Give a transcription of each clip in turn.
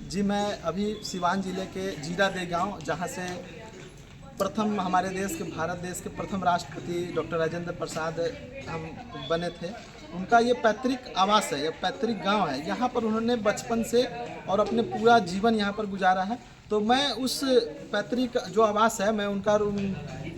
जी, मैं अभी सिवान ज़िले के जीरादेई गांव, जहां से प्रथम हमारे देश के भारत देश के प्रथम राष्ट्रपति डॉक्टर राजेंद्र प्रसाद हम बने थे। उनका ये पैतृक आवास है, ये पैतृक गांव है। यहाँ पर उन्होंने बचपन से और अपने पूरा जीवन यहाँ पर गुजारा है। तो मैं उस पैतृक जो आवास है, मैं उनका रूम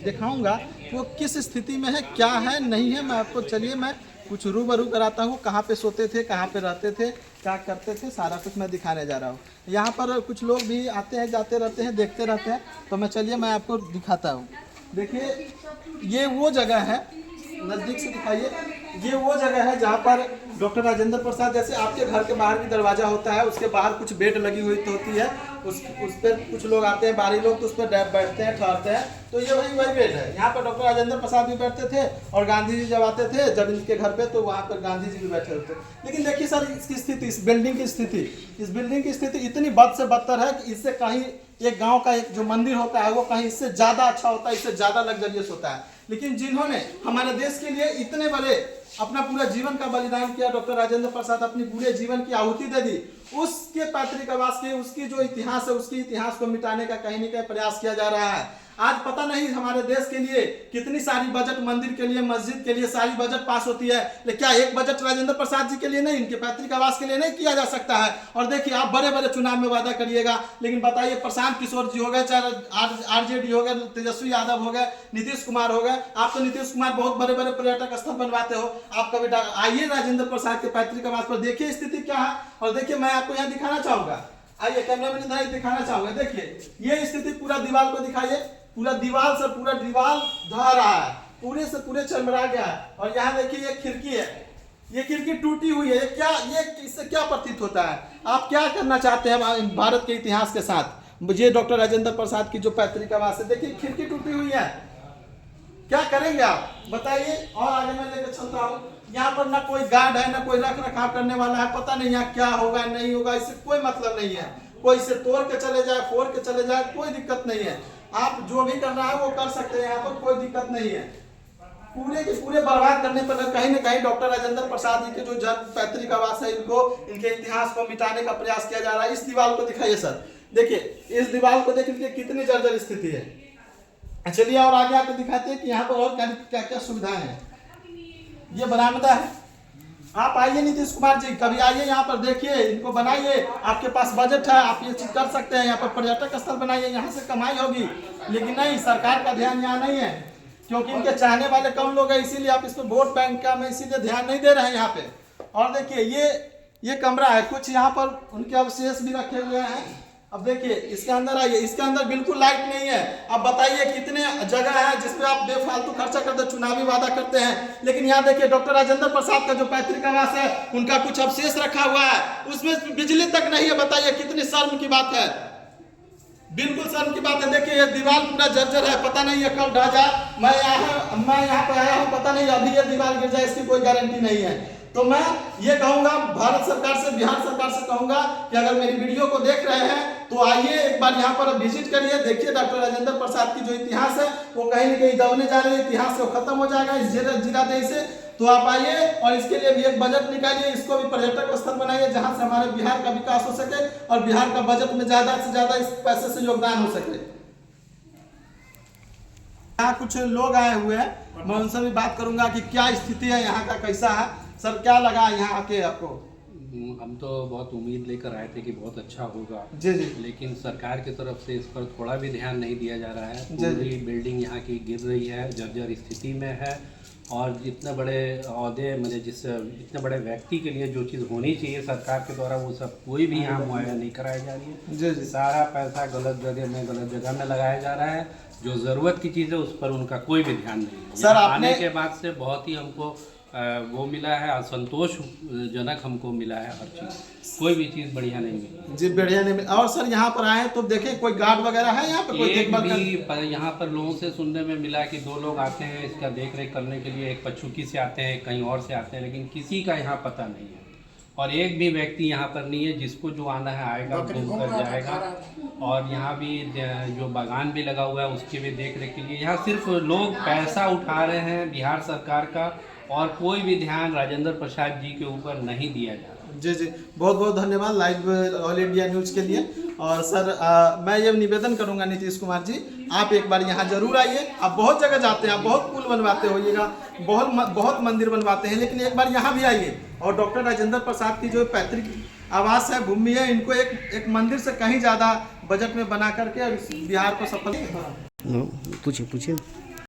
दिखाऊंगा कि वो किस स्थिति में है, क्या है, नहीं है। मैं आपको चलिए मैं कुछ रूबरू कराता हूँ, कहाँ पे सोते थे, कहाँ पे रहते थे, क्या करते थे, सारा कुछ मैं दिखाने जा रहा हूँ। यहाँ पर कुछ लोग भी आते हैं, जाते रहते हैं, देखते रहते हैं। तो मैं चलिए मैं आपको दिखाता हूँ। देखिए, ये वो जगह है, नज़दीक से दिखाइए। ये वो जगह है जहाँ पर डॉक्टर राजेंद्र प्रसाद, जैसे आपके घर के बाहर भी दरवाज़ा होता है, उसके बाहर कुछ बेड लगी हुई तो होती है, उस पर कुछ लोग आते हैं, बाहरी लोग, तो उस पर बैठते हैं, ठहरते हैं। तो ये वही बेड है। यहाँ पर डॉक्टर राजेंद्र प्रसाद भी बैठते थे, और गांधी जी जब आते थे, जब इनके घर पे, तो वहाँ पर गांधी जी भी बैठे होते। लेकिन देखिए सर, इसकी स्थिति, इस बिल्डिंग की स्थिति इतनी बद से बदतर है कि इससे कहीं एक गांव का एक जो मंदिर होता है, वो कहीं इससे ज़्यादा अच्छा होता है, इससे ज़्यादा लग्जरियस होता है। लेकिन जिन्होंने हमारे देश के लिए इतने बड़े अपना पूरा जीवन का बलिदान किया, डॉक्टर राजेंद्र प्रसाद अपनी पूरे जीवन की आहुति दे दी, उसके पैतृक आवास के, उसकी जो इतिहास है, उसके इतिहास को मिटाने का कहीं न कहीं प्रयास किया जा रहा है। आज पता नहीं हमारे देश के लिए कितनी सारी बजट, मंदिर के लिए, मस्जिद के लिए सारी बजट पास होती है, लेकिन क्या एक बजट राजेंद्र प्रसाद जी के लिए नहीं, इनके पैतृक आवास के लिए नहीं किया जा सकता है? और देखिए, आप बड़े बड़े चुनाव में वादा करिएगा, लेकिन बताइए, प्रशांत किशोर जी हो गए, चाहे आरजेडी हो गए, तेजस्वी यादव हो गए, नीतीश कुमार हो गए। आप तो नीतीश कुमार बहुत बड़े बड़े पर्यटक स्थल बनवाते हो। आप कभी आइए राजेंद्र प्रसाद के पैतृक आवास पर, देखिए स्थिति क्या है। और देखिए, मैं आपको यहाँ दिखाना चाहूंगा, आइए कैमरा मैन इधर दिखाना चाहूंगा। देखिए, ये स्थिति, पूरा दीवार को दिखाइए, पूरा दीवार से पूरा दीवार ढह रहा है, पूरे से पूरे चरमरा गया है। और यहाँ देखिए, ये खिड़की है, ये खिड़की टूटी हुई है। ये इससे क्या प्रतीत होता है? आप क्या करना चाहते हैं भारत के इतिहास के साथ? ये डॉक्टर राजेंद्र प्रसाद की जो पैतृक आवास है, देखिए खिड़की टूटी हुई है, क्या करेंगे आप बताइए? और आगे मैं लेकर चलता हूँ। यहाँ पर ना कोई गार्ड है, ना कोई रख रखाव करने वाला है। पता नहीं यहाँ क्या होगा, नहीं होगा, इससे कोई मतलब नहीं है। कोई इसे तोड़ के चले जाए, फोड़ के चले जाए, कोई दिक्कत नहीं है। आप जो भी करना है वो कर सकते हैं, यहाँ पर कोई दिक्कत नहीं है। पूरे के पूरे बर्बाद करने पर कहीं न कहीं डॉक्टर राजेंद्र प्रसाद जी के जो पैतृक आवास है, इनको, इनके इतिहास को मिटाने का प्रयास किया जा रहा है। इस दीवार को दिखाइए सर, देखिए इस दीवार को देखिए कितनी जर्जर स्थिति है। चलिए और आगे आपको दिखाते हैं कि यहाँ पर और क्या क्या सुविधाएं हैं। ये बरामदा है। आप आइए नीतीश कुमार जी, कभी आइए यहाँ पर, देखिए इनको बनाइए। आपके पास बजट है, आप ये चीज कर सकते हैं। यहाँ पर पर्यटक स्थल बनाइए, यहाँ से कमाई होगी। लेकिन नहीं, सरकार का ध्यान यहाँ नहीं है, क्योंकि इनके चाहने वाले कम लोग हैं, इसीलिए आप इसको वोट बैंक का में इसीलिए ध्यान नहीं दे रहे हैं यहाँ पे। और देखिए, ये कमरा है, कुछ यहाँ पर उनके अवशेष भी रखे हुए हैं। अब देखिए, इसके अंदर आइए, इसके अंदर बिल्कुल लाइट नहीं है। अब बताइए कितने जगह है जिसपे आप बेफालतू खर्चा करते, चुनावी वादा करते हैं। लेकिन यहाँ देखिए, डॉक्टर राजेंद्र प्रसाद का जो पैतृक आवास है, उनका कुछ अवशेष रखा हुआ है, उसमें बिजली तक नहीं है। बताइए कितनी शर्म की बात है, बिल्कुल शर्म की बात है। देखिए, ये दीवार पूरा जर्जर है, पता नहीं है कब ढह जाए। मैं यहाँ पे आया हूँ, पता नहीं अभी ये दीवार गिर जाए, इसकी कोई गारंटी नहीं है। तो मैं ये कहूंगा भारत सरकार से, बिहार सरकार से कहूंगा कि अगर मेरी वीडियो को देख रहे हैं तो आइए, एक बार यहाँ पर विजिट करिए, देखिए डॉक्टर राजेंद्र प्रसाद की जो इतिहास है, वो कहीं न कहीं दबने जा रही है। इतिहास से खत्म हो जाएगा इस जीरादेई से। तो आप आइए और इसके लिए भी एक बजट निकालिए, इसको भी पर्यटक स्थल बनाइए, जहां से हमारे बिहार का विकास हो सके और बिहार का बजट में ज्यादा से ज्यादा इस पैसे से योगदान हो सके। यहाँ कुछ लोग आए हुए हैं, मैं उनसे भी बात करूंगा कि क्या स्थिति है यहाँ का, कैसा है। सर, क्या लगा यहाँ आके आपको? हम तो बहुत उम्मीद लेकर आए थे कि बहुत अच्छा होगा जी जी, लेकिन सरकार की तरफ से इस पर थोड़ा भी ध्यान नहीं दिया जा रहा है। पूरी बिल्डिंग यहाँ की गिर रही है, जर्जर स्थिति में है। और इतने बड़े ओहदे, मतलब इतने बड़े व्यक्ति के लिए जो चीज़ होनी चाहिए सरकार के द्वारा, वो सब कोई भी यहाँ मुहैया नहीं कराई जा रही है। जी जी, सारा पैसा गलत जगह में लगाया जा रहा है। जो ज़रूरत की चीज़ है उस पर उनका कोई भी ध्यान नहीं है। सर, आने के बाद से बहुत ही हमको वो मिला है, असंतोषजनक हमको मिला है। हर चीज़, कोई भी चीज़ बढ़िया नहीं मिली जी, बढ़िया नहीं मिली। और सर, यहाँ पर आए तो देखें कोई गार्ड वगैरह है यहाँ पर? कोई देखभाल यहाँ पर लोगों से सुनने में मिला कि 2 लोग आते हैं इसका देख रेख करने के लिए, एक पछुकी से आते हैं, कहीं और से आते हैं, लेकिन किसी का यहाँ पता नहीं है। और एक भी व्यक्ति यहाँ पर नहीं है, जिसको जो आना है आएगा, घूम कर जाएगा। और यहाँ भी जो बागान भी लगा हुआ है, उसकी भी देख रेख के लिए यहाँ सिर्फ लोग पैसा उठा रहे हैं बिहार सरकार का, और कोई भी ध्यान राजेंद्र प्रसाद जी के ऊपर नहीं दिया जा रहा। जी जी, बहुत बहुत धन्यवाद लाइव ऑल इंडिया न्यूज़ के लिए। और सर मैं ये निवेदन करूंगा नीतीश कुमार जी, आप एक बार यहाँ जरूर आइए। आप बहुत जगह जाते हैं, आप बहुत पुल बनवाते होइएगा, बहुत मंदिर बनवाते हैं, लेकिन एक बार यहाँ भी आइए और डॉक्टर राजेंद्र प्रसाद की जो पैतृक आवास है, भूमि है, इनको एक मंदिर से कहीं ज़्यादा बजट में बना करके और इस बिहार को सफल पूछिए